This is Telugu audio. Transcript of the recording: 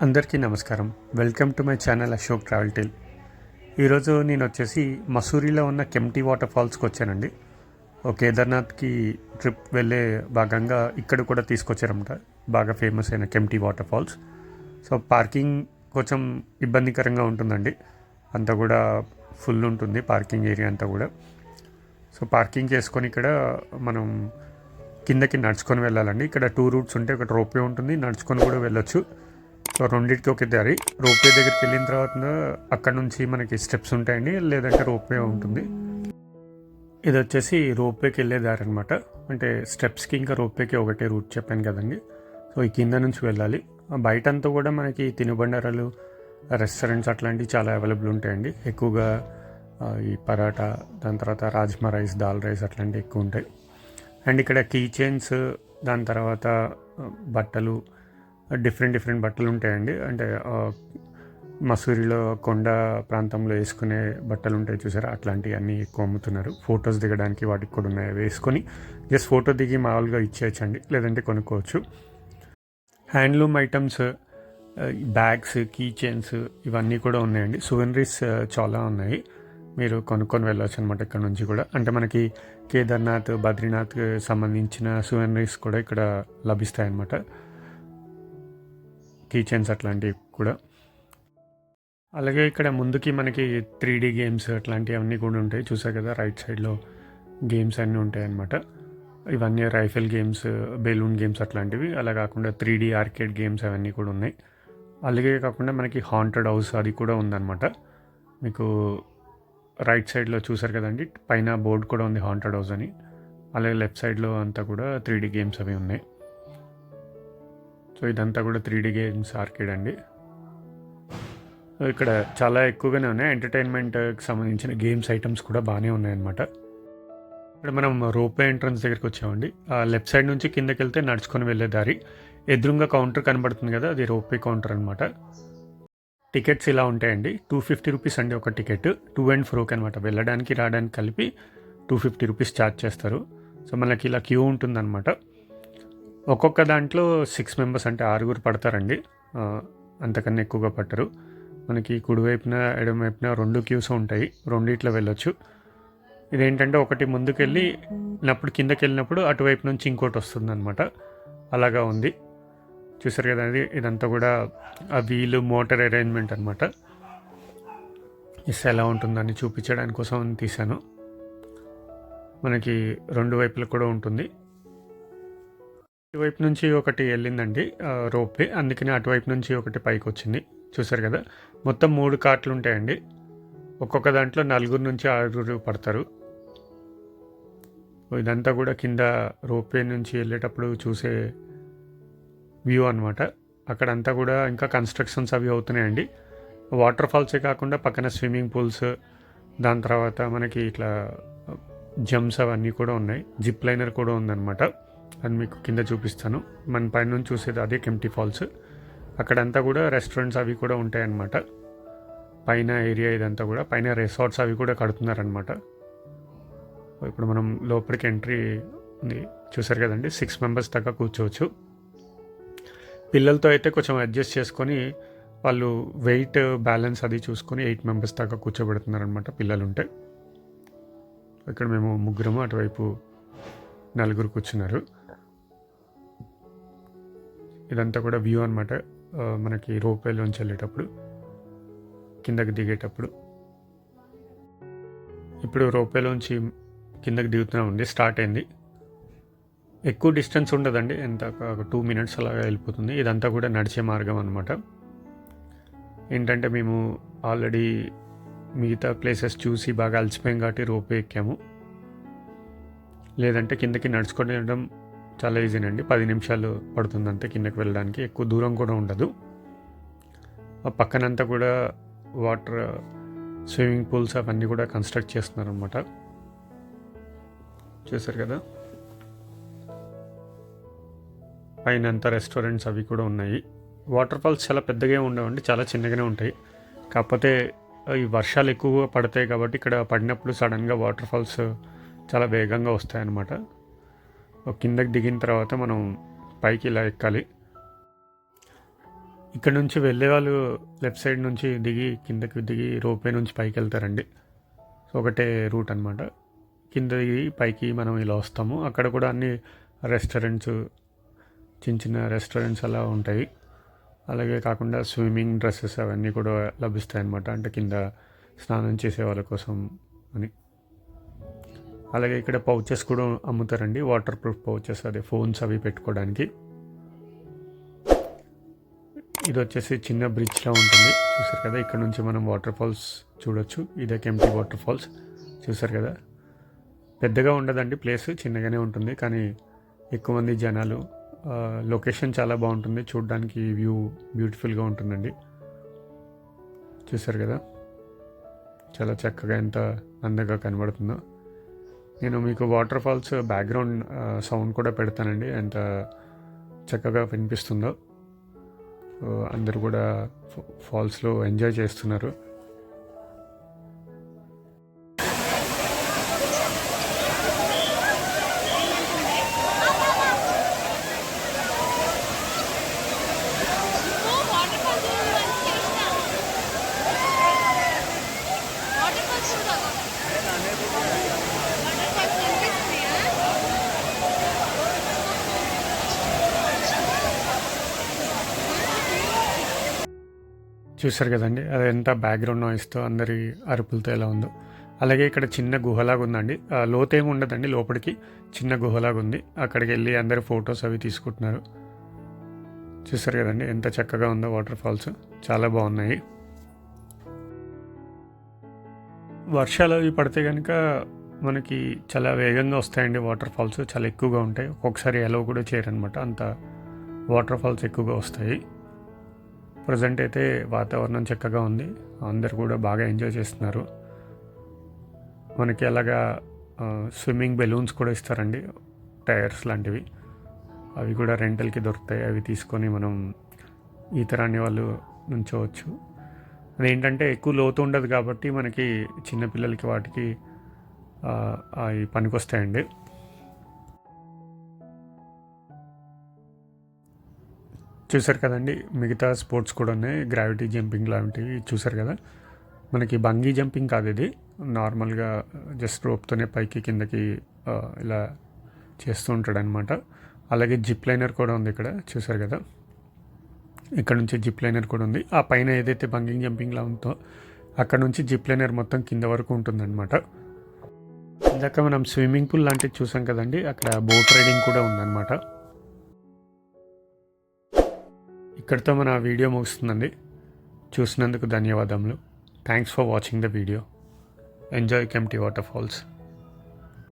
అందరికీ నమస్కారం. Welcome to my channel Ashok travel tell. ఈరోజు నేను వచ్చేసి మసూరిలో ఉన్న కెంప్టీ వాటర్ ఫాల్స్కి వచ్చానండి. కేదార్నాథ్కి ట్రిప్ వెళ్ళే భాగంగా ఇక్కడ కూడా తీసుకొచ్చారన్నమాట. బాగా ఫేమస్ అయిన Kempty water falls. So parking కొంచెం ఇబ్బందికరంగా ఉంటుందండి. అంతా కూడా ఫుల్ ఉంటుంది పార్కింగ్ ఏరియా అంతా కూడా. సో పార్కింగ్ చేసుకొని ఇక్కడ మనం కిందకి నడుచుకొని వెళ్ళాలండి. ఇక్కడ 2 రూట్స్ ఉంటాయి. ఒకటి రోప్వే ఉంటుంది, నడుచుకొని కూడా వెళ్ళొచ్చు. సో రెండింటికి ఒకే దారి. రోప్వే దగ్గరికి వెళ్ళిన తర్వాత అక్కడ నుంచి మనకి స్టెప్స్ ఉంటాయండి, లేదంటే రోప్వే ఉంటుంది. ఇది వచ్చేసి రోప్వేకి వెళ్ళే దారి అనమాట. అంటే స్టెప్స్కి ఇంకా రోప్వేకి ఒకటే రూట్ చెప్పాను కదండి. సో ఈ కింద నుంచి వెళ్ళాలి. బయట అంతా కూడా మనకి తినుబండారాలు, రెస్టారెంట్స్ అట్లాంటివి చాలా అవైలబుల్ ఉంటాయండి. ఎక్కువగా ఈ పరాటా, దాని తర్వాత రాజ్మా రైస్, దాల్ రైస్ అట్లాంటివి ఎక్కువ ఉంటాయి. అండ్ ఇక్కడ కీ చైన్స్, దాని తర్వాత బట్టలు, డిఫరెంట్ బట్టలు ఉంటాయండి. అంటే మసూరిలో కొండ ప్రాంతంలో వేసుకునే బట్టలు ఉంటాయి చూసారా, అట్లాంటివి అన్నీ ఎక్కువ అమ్ముతున్నారు. ఫొటోస్ దిగడానికి వాటికి కూడా ఉన్నాయి. వేసుకొని జస్ట్ ఫోటో దిగి మామూలుగా ఇచ్చేయచ్చండి, లేదంటే కొనుక్కోవచ్చు. Handloom items, bags, key chains ఇవన్నీ కూడా ఉన్నాయండి. సువెనరీస్ చాలా ఉన్నాయి, మీరు కొనుక్కొని వెళ్ళవచ్చు అనమాట ఇక్కడ నుంచి కూడా. అంటే మనకి కేదార్నాథ్, బద్రీనాథ్కి సంబంధించిన సువెనరీస్ కూడా ఇక్కడ లభిస్తాయన్నమాట. కీ చైన్స్ అట్లాంటివి కూడా. అలాగే ఇక్కడ ముందుకి మనకి 3D గేమ్స్ అట్లాంటివి అన్నీ కూడా ఉంటాయి. చూసారు కదా, రైట్ సైడ్లో గేమ్స్ అన్నీ ఉంటాయి అన్నమాట. ఇవన్నీ రైఫిల్ గేమ్స్, బెలూన్ గేమ్స్ అట్లాంటివి. అలా కాకుండా 3D ఆర్కేడ్ గేమ్స్ అవన్నీ కూడా ఉన్నాయి. అలాగే కాకుండా మనకి హాంటెడ్ హౌస్ అది కూడా ఉందన్నమాట. మీకు రైట్ సైడ్లో చూసారు కదండి, పైన బోర్డు కూడా ఉంది హాంటెడ్ హౌస్ అని. అలాగే లెఫ్ట్ సైడ్లో అంతా కూడా 3D గేమ్స్ అవి ఉన్నాయి. సో ఇదంతా కూడా 3D గేమ్స్ ఆర్కేడ్ అండి. ఇక్కడ చాలా ఎక్కువగానే ఉన్నాయి. ఎంటర్టైన్మెంట్కి సంబంధించిన గేమ్స్ ఐటమ్స్ కూడా బాగానే ఉన్నాయన్నమాట. ఇక్కడ మనం రోప్వే ఎంట్రన్స్ దగ్గరికి వచ్చామండి. లెఫ్ట్ సైడ్ నుంచి కిందకి వెళ్తే నడుచుకొని వెళ్ళే దారి. ఎదురుగా కౌంటర్ కనబడుతుంది కదా, అది రోప్వే కౌంటర్ అనమాట. టికెట్స్ ఇలా ఉంటాయండి. 250 రూపీస్ అండి ఒక టికెట్. 2 and 4 అనమాట. వెళ్ళడానికి రావడానికి కలిపి 250 రూపీస్ ఛార్జ్ చేస్తారు. సో మనకి ఇలా క్యూ ఉంటుందన్నమాట. ఒక్కొక్క దాంట్లో 6 మెంబర్స్, అంటే 6 పడతారండి. అంతకన్నా ఎక్కువగా పట్టరు. మనకి కుడివైపున ఎడమవైపున 2 క్యూస్ ఉంటాయి. రెండిట్లో వెళ్ళొచ్చు. ఇదేంటంటే ఒకటి ముందుకెళ్ళినప్పుడు, కిందకి వెళ్ళినప్పుడు అటువైపు నుంచి ఇంకోటి వస్తుంది అనమాట. అలాగా ఉంది. చూసారు కదా, ఇదంతా కూడా ఆ వీలు మోటార్ అరేంజ్మెంట్ అనమాట. ఎలా ఉంటుందని చూపించడానికి కోసం తీశాను. మనకి 2 వైపులు కూడా ఉంటుంది. ఇటువైపు నుంచి ఒకటి వెళ్ళిందండి రోప్వే, అందుకని అటువైపు నుంచి ఒకటి పైకి వచ్చింది. చూసారు కదా, మొత్తం 3 కార్ట్లు ఉంటాయండి. ఒక్కొక్క దాంట్లో 4 నుంచి 6 పడతారు. ఇదంతా కూడా కింద రోప్వే నుంచి వెళ్ళేటప్పుడు చూసే వ్యూ అనమాట. అక్కడంతా కూడా ఇంకా కన్స్ట్రక్షన్స్ అవి అవుతున్నాయండి. వాటర్ ఫాల్సే కాకుండా పక్కన స్విమ్మింగ్ పూల్స్, దాని తర్వాత మనకి ఇట్లా జంప్స్ అవన్నీ కూడా ఉన్నాయి. జిప్ లైనర్ కూడా ఉందన్నమాట. అది మీకు కింద చూపిస్తాను. మన పైన నుంచి చూసేది అదే కెంప్టీ ఫాల్స్. అక్కడంతా కూడా రెస్టారెంట్స్ అవి కూడా ఉంటాయన్నమాట. పైన ఏరియా ఇదంతా కూడా, పైన రిసార్ట్స్ అవి కూడా కడుతున్నారనమాట. ఇప్పుడు మనం లోపలికి ఎంట్రీ ఉంది. చూసారు కదండి, 6 మెంబర్స్ దాకా కూర్చోవచ్చు. పిల్లలతో అయితే కొంచెం అడ్జస్ట్ చేసుకొని వాళ్ళు వెయిట్ బ్యాలెన్స్ అది చూసుకొని 8 మెంబర్స్ దాకా కూర్చోబెడుతున్నారనమాట పిల్లలు ఉంటే. ఇక్కడ మేము 3, అటువైపు 4 కూర్చున్నారు. ఇదంతా కూడా వ్యూ అనమాట. మనకి రోప్వేలోంచి వెళ్ళేటప్పుడు, కిందకి దిగేటప్పుడు. ఇప్పుడు రోప్వేలోంచి కిందకి దిగుతున్నామండి. స్టార్ట్ అయింది. ఎక్కువ డిస్టెన్స్ ఉండదండి, ఎంత ఒక 2 minutes అలాగా వెళ్ళిపోతుంది. ఇదంతా కూడా నడిచే మార్గం అనమాట. ఏంటంటే మేము ఆల్రెడీ మిగతా ప్లేసెస్ చూసి బాగా అలసిపోయాం కాబట్టి రోప్వే ఎక్కాము. లేదంటే కిందకి నడుచుకొని వెళ్ళడం చాలా ఈజీనండి. 10 నిమిషాలు పడుతుంది అంతే కిందకి వెళ్ళడానికి. ఎక్కువ దూరం కూడా ఉండదు. ఆ పక్కనంతా కూడా వాటర్, స్విమ్మింగ్ పూల్స్ అవన్నీ కూడా కన్స్ట్రక్ట్ చేస్తున్నారు అనమాట. చూసారు కదా, పైన అంతా రెస్టారెంట్స్ అవి కూడా ఉన్నాయి. వాటర్ ఫాల్స్ చాలా పెద్దగా ఉండవండి, చాలా చిన్నగానే ఉంటాయి. కాకపోతే ఈ వర్షాలు ఎక్కువగా పడతాయి కాబట్టి ఇక్కడ పడినప్పుడు సడన్గా వాటర్ ఫాల్స్ చాలా వేగంగా వస్తాయన్నమాట. కిందకి దిగిన తర్వాత మనం పైకి ఇలా ఎక్కాలి. ఇక్కడ నుంచి వెళ్ళే వాళ్ళు లెఫ్ట్ సైడ్ నుంచి దిగి కిందకి దిగి రోపే నుంచి పైకి వెళ్తారండి. సో ఒకటే రూట్ అనమాట. కింద దిగి పైకి మనం ఇలా వస్తాము. అక్కడ కూడా అన్ని రెస్టారెంట్స్, చిన్న చిన్న రెస్టారెంట్స్ అలా ఉంటాయి. అలాగే కాకుండా స్విమ్మింగ్ డ్రెస్సెస్ అవన్నీ కూడా లభిస్తాయి అన్నమాట. అంటే కింద స్నానం చేసే వాళ్ళ కోసం అని. అలాగే ఇక్కడ పౌచెస్ కూడా అమ్ముతారండి, వాటర్ ప్రూఫ్ పౌచెస్, అదే ఫోన్స్ అవి పెట్టుకోవడానికి. ఇది వచ్చేసి చిన్న బ్రిడ్జ్లా ఉంటుంది, చూసారు కదా. ఇక్కడ నుంచి మనం వాటర్ ఫాల్స్ చూడొచ్చు. ఇదే కెంప్టీ వాటర్ ఫాల్స్, చూసారు కదా. పెద్దగా ఉండదండి ప్లేస్, చిన్నగానే ఉంటుంది, కానీ ఎక్కువ మంది జనాలు. లొకేషన్ చాలా బాగుంటుంది, చూడడానికి వ్యూ బ్యూటిఫుల్గా ఉంటుందండి. చూసారు కదా చాలా చక్కగా ఎంత అందంగా కనబడుతుందో. నేను మీకు వాటర్ ఫాల్స్ బ్యాక్గ్రౌండ్ సౌండ్ కూడా పెడతానండి, ఎంత చక్కగా వినిపిస్తుందో. అందరూ కూడా ఫాల్స్లో ఎంజాయ్ చేస్తున్నారు. చూసారు కదండి, అది ఎంత బ్యాక్గ్రౌండ్ నాయిస్తో అందరి అరుపులతో ఎలా ఉందో. అలాగే ఇక్కడ చిన్న గుహలాగా ఉందండి, లోతేమి ఉండదండి, లోపలికి చిన్న గుహలాగా ఉంది. అక్కడికి వెళ్ళి అందరు ఫొటోస్ అవి తీసుకుంటున్నారు. చూసారు కదండి ఎంత చక్కగా ఉందో వాటర్ ఫాల్స్, చాలా బాగున్నాయి. వర్షాలు అవి పడితే కనుక మనకి చాలా వేగంగా వస్తాయండి వాటర్ ఫాల్స్, చాలా ఎక్కువగా ఉంటాయి. ఒక్కొక్కసారి ఎలో కూడా చేయరనమాట, అంత వాటర్ ఫాల్స్ ఎక్కువగా వస్తాయి. ప్రజెంట్ అయితే వాతావరణం చక్కగా ఉంది, అందరు కూడా బాగా ఎంజాయ్ చేస్తున్నారు. మనకి అలాగా స్విమ్మింగ్ బెలూన్స్ కూడా ఇస్తారండి, టైర్స్ లాంటివి. అవి కూడా రెంటల్కి దొరుకుతాయి. అవి తీసుకొని మనం ఈత రాని వాళ్ళు నుంచోవచ్చు. అదేంటంటే ఎక్కువ లోతు ఉండదు కాబట్టి మనకి చిన్నపిల్లలకి వాటికి అవి పనికొస్తాయండి. చూసారు కదండి, మిగతా స్పోర్ట్స్ కూడా ఉన్నాయి, గ్రావిటీ జంపింగ్ లాంటివి చూసారు కదా. మనకి బంగీ జంపింగ్ కాదు ఇది, నార్మల్గా జస్ట్ రోప్తోనే పైకి కిందకి ఇలా చేస్తూ ఉంటాడు అనమాట. అలాగే జిప్ లైనర్ కూడా ఉంది ఇక్కడ, చూసారు కదా. ఇక్కడ నుంచి జిప్ లైనర్ కూడా ఉంది. ఆ పైన ఏదైతే బంగీ జంపింగ్లా ఉందో అక్కడ నుంచి జిప్ లైనర్ మొత్తం కింద వరకు ఉంటుందన్నమాట. ఇందాక మనం స్విమ్మింగ్ పూల్ లాంటివి చూసాం కదండి, అక్కడ బోట్ రైడింగ్ కూడా ఉందన్నమాట. ఇక్కడితో మన వీడియో ముగుస్తుందండి. చూసినందుకు ధన్యవాదములు. Thanks for watching the video. Enjoy Kempty water falls.